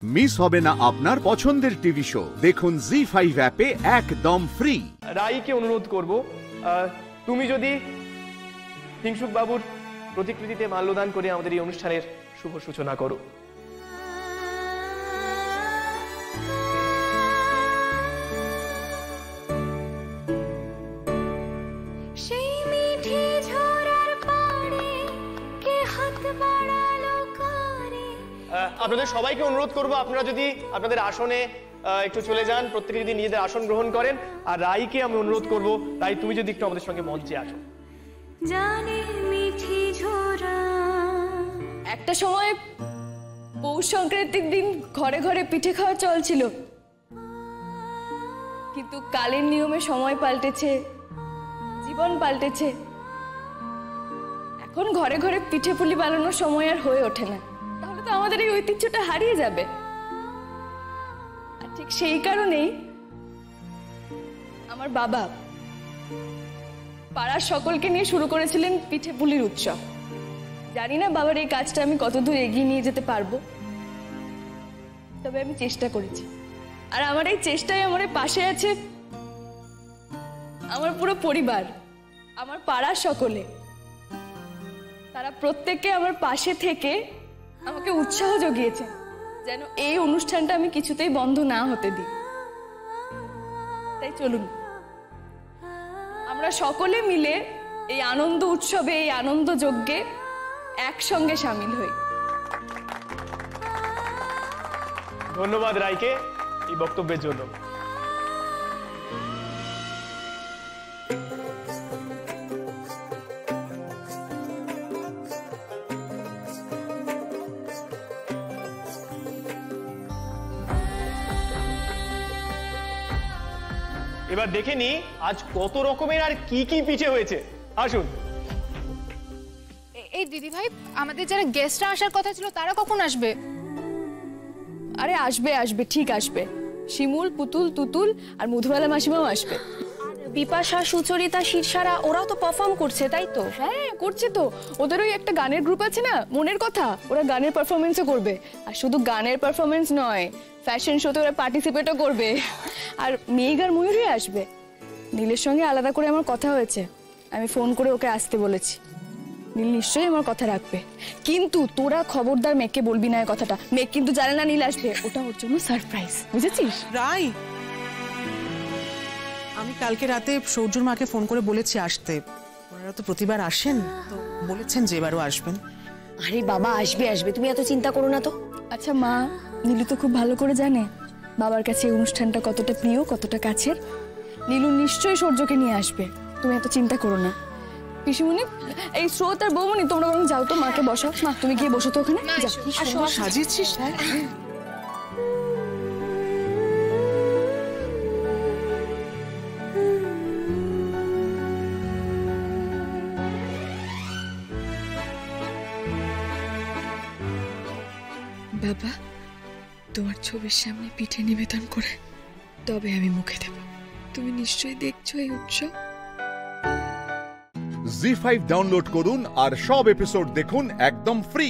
Miss হবে না আপনার পছন্দের টিভি শো। দেখুন জি5 অ্যাপে একদম ফ্রি। রাইকে অনুরোধ করব, তুমি যদি হিংসুক বাবুর প্রতিকৃতিতে মাল্যদান করে আমাদের এই অনুষ্ঠানের শুভ সূচনা করো। আপনাদের সবাইকে অনুরোধ করব, আপনারা যদি আপনাদের আসনে একটু চলে যান, প্রত্যেকে যদি নিজেদের আসন গ্রহণ করেন। আর রাইকে আমি অনুরোধ করব, রাই তুমি যদি একটু আমাদের সঙ্গে মঞ্চে আসো। একটা সময় পৌষ সংক্রান্তির দিন ঘরে ঘরে পিঠে খাওয়া চলছিল, কিন্তু কালের নিয়মে সময় পাল্টেছে, জীবন পাল্টেছে। এখন ঘরে ঘরে পিঠে পুলি বানানোর সময় আর হয়ে ওঠে না। তাহলে তো আমাদের এই ঐতিহ্যটা হারিয়ে যাবে। আর ঠিক সেই কারণেই আমার বাবা পাড়ার সকলকে নিয়ে শুরু করেছিলেন পিঠে পুলির উৎসব। জানি না বাবার এই কাজটা আমি কতদূর এগিয়ে নিয়ে যেতে পারবো, তবে আমি চেষ্টা করেছি। আর আমার এই চেষ্টায় আমার পাশে আছে আমার পুরো পরিবার, আমার পাড়ার সকলে। তারা প্রত্যেককে আমার পাশে থেকে আমাকে উৎসাহ জুগিয়েছে যেন এই অনুষ্ঠানটা আমি কিছুতেই বন্ধ না হতে দিই। তাই চলুন আমরা সকলে মিলে এই আনন্দ উৎসবে, এই আনন্দ যজ্ঞে একসঙ্গে সামিল হই। ধন্যবাদ রাইকে এই বক্তব্যের জন্য। এবার দেখে নি আজ কত রকমের আর কি কি পিঠে হয়েছে। আসুন। এই দিদি ভাই, আমাদের যারা গেস্টরা আসার কথা ছিল তারা কখন আসবে? আরে আসবে আসবে, ঠিক আসবে। শিমুল, পুতুল, তুতুল আর মধুবালা মাসিমাও আসবে। বিপাশা, সুচরিতা, শীর্ষারা ওরাও তো পারফর্ম করছে, তাই তো? হ্যাঁ করছে তো। ওদের ওই একটা গানের গ্রুপ আছে না, মনের কথা, ওরা গানের পারফরমেন্সও করবে। আর শুধু গানের পারফরমেন্স নয়, ফ্যাশন শোতে ওরা পার্টিসিপেটও করবে। আর মেঘ আর ময়ূরী আসবে। নীলের সঙ্গে আলাদা করে আমার কথা হয়েছে, আমি ফোন করে ওকে আসতে বলেছি। নীল নিশ্চয়ই আমার কথা রাখবে, কিন্তু তোরা খবরদার মেঘকে বলবি না এই কথাটা। মেঘ কিন্তু জানে না নীল আসবে, ওটা ওর জন্য সারপ্রাইজ, বুঝেছিস? রাই, আমি কালকে রাতে সৌর্যর মাকে ফোন করে বলেছি আসতে। ওনারা তো প্রতিবার আসেন, তো বলেছেন যে এবারও আসবেন। আরে বাবা, আসবে আসবে, তুমি এত চিন্তা করো না তো। আচ্ছা মা, নীলু তো খুব ভালো করে জানে বাবার কাছে এই অনুষ্ঠানটা কতটা প্রিয়, কতটা কাছের। নীলু নিশ্চয়ই সৌর্যকে নিয়ে আসবে, তুমি এত চিন্তা করো না। পিসিমণি, এই স্রোত আর বৌমণি তোমরা বরং যাও তো, মাকে বসাও। মা তুমি গিয়ে বসো তো ওখানে। সাজিয়েছিস? বাবা, তোমার ছবির সামনে পিঠে নিবেদন করে তবে আমি মুখে দেব। তুমি নিশ্চয়ই দেখছো এই উৎসব। জি5 ডাউনলোড করুন আর সব এপিসোড দেখুন একদম ফ্রি।